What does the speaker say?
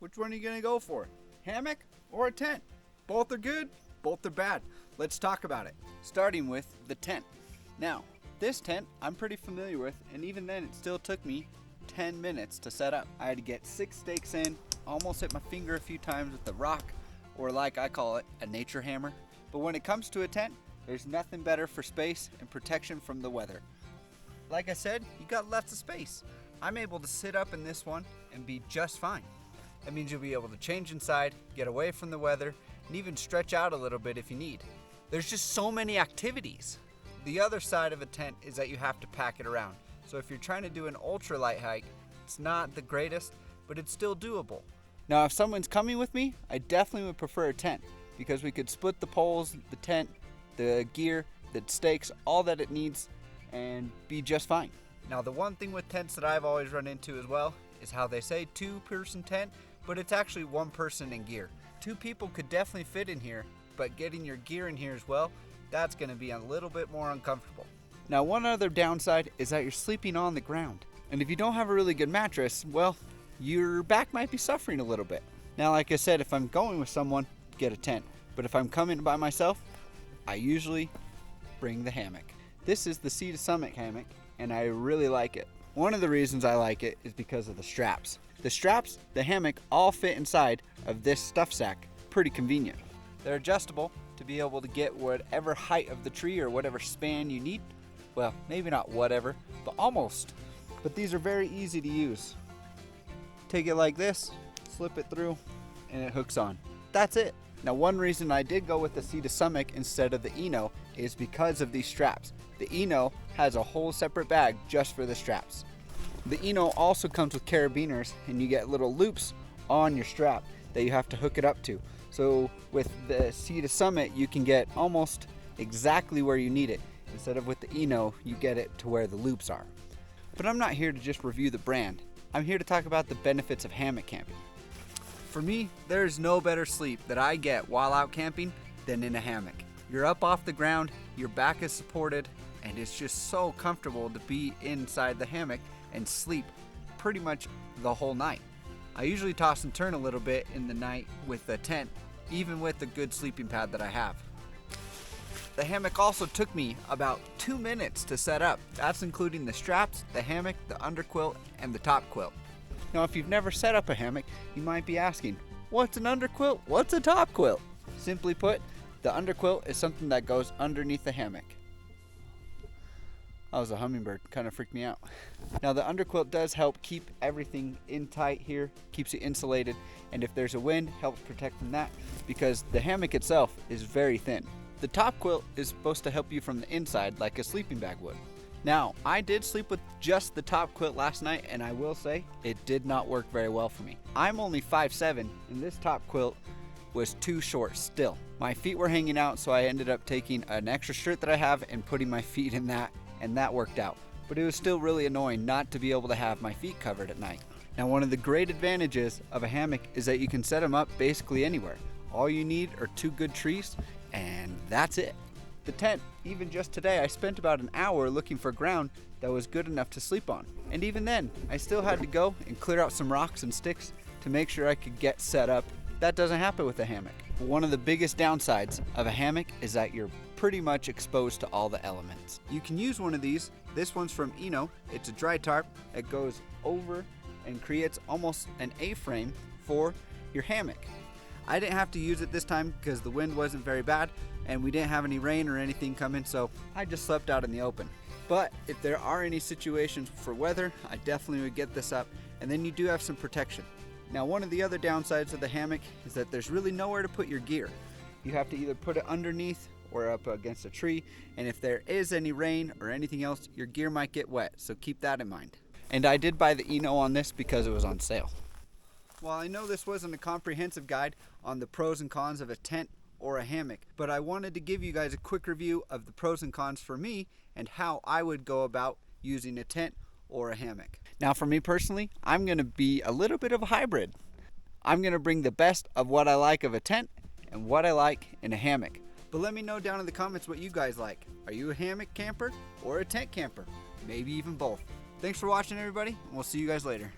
Which one are you going to go for? Hammock or a tent? Both are good, both are bad. Let's talk about it. Starting with the tent. Now, this tent I'm pretty familiar with, and even then it still took me 10 minutes to set up. I had to get 6 stakes in, almost hit my finger a few times with the rock, or like I call it, a nature hammer. But when it comes to a tent, there's nothing better for space and protection from the weather. Like I said, you got lots of space. I'm able to sit up in this one and be just fine. That means you'll be able to change inside, get away from the weather, and even stretch out a little bit if you need. There's just so many activities. The other side of a tent is that you have to pack it around. So if you're trying to do an ultralight hike, it's not the greatest, but it's still doable. Now if someone's coming with me, I definitely would prefer a tent because we could split the poles, the tent, the gear, the stakes, all that it needs, and be just fine. Now the one thing with tents that I've always run into as well is how they say 2-person tent, but it's actually 1 person in gear. 2 people could definitely fit in here, but getting your gear in here as well, that's going to be a little bit more uncomfortable. Now one other downside is that you're sleeping on the ground. And if you don't have a really good mattress, well, your back might be suffering a little bit. Now like I said, if I'm going with someone, get a tent. But if I'm coming by myself, I usually bring the hammock. This is the Sea to Summit hammock, and I really like it. One of the reasons I like it is because of the straps. The straps, the hammock, all fit inside of this stuff sack. Pretty convenient. They're adjustable to be able to get whatever height of the tree or whatever span you need. Well, maybe not whatever, but almost. But these are very easy to use. Take it like this, slip it through, and it hooks on. That's it. Now one reason I did go with the Sea to Summit instead of the Eno is because of these straps. The Eno has a whole separate bag just for the straps. The Eno also comes with carabiners, and you get little loops on your strap that you have to hook it up to. So with the Sea to Summit, you can get almost exactly where you need it. Instead of with the Eno, you get it to where the loops are. But I'm not here to just review the brand. I'm here to talk about the benefits of hammock camping. For me, there's no better sleep that I get while out camping than in a hammock. You're up off the ground, your back is supported, and it's just so comfortable to be inside the hammock and sleep pretty much the whole night. I usually toss and turn a little bit in the night with the tent, even with the good sleeping pad that I have. The hammock also took me about 2 minutes to set up. That's including the straps, the hammock, the underquilt, and the top quilt. Now if you've never set up a hammock, you might be asking, what's an underquilt? What's a top quilt? Simply put, the underquilt is something that goes underneath the hammock. That was a hummingbird, kind of freaked me out. Now the underquilt does help keep everything in tight here, keeps you insulated, and if there's a wind, helps protect from that because the hammock itself is very thin. The top quilt is supposed to help you from the inside like a sleeping bag would. Now, I did sleep with just the top quilt last night, and I will say it did not work very well for me. I'm only 5'7", and this top quilt was too short still. My feet were hanging out, so I ended up taking an extra shirt that I have and putting my feet in that, and that worked out. But it was still really annoying not to be able to have my feet covered at night. Now, one of the great advantages of a hammock is that you can set them up basically anywhere. All you need are 2 good trees, and that's it. The tent, even just today, I spent about an hour looking for ground that was good enough to sleep on. And even then, I still had to go and clear out some rocks and sticks to make sure I could get set up. That doesn't happen with a hammock. One of the biggest downsides of a hammock is that you're pretty much exposed to all the elements. You can use one of these. This one's from Eno. It's a dry tarp. It goes over and creates almost an A-frame for your hammock. I didn't have to use it this time because the wind wasn't very bad and we didn't have any rain or anything coming, so I just slept out in the open. But if there are any situations for weather, I definitely would get this up, and then you do have some protection. Now one of the other downsides of the hammock is that there's really nowhere to put your gear. You have to either put it underneath or up against a tree, and if there is any rain or anything else, your gear might get wet, so keep that in mind. And I did buy the Eno on this because it was on sale. Well, I know this wasn't a comprehensive guide on the pros and cons of a tent or a hammock, but I wanted to give you guys a quick review of the pros and cons for me and how I would go about using a tent or a hammock. Now for me personally, I'm going to be a little bit of a hybrid. I'm going to bring the best of what I like of a tent and what I like in a hammock. But let me know down in the comments what you guys like. Are you a hammock camper or a tent camper? Maybe even both. Thanks for watching everybody, and we'll see you guys later.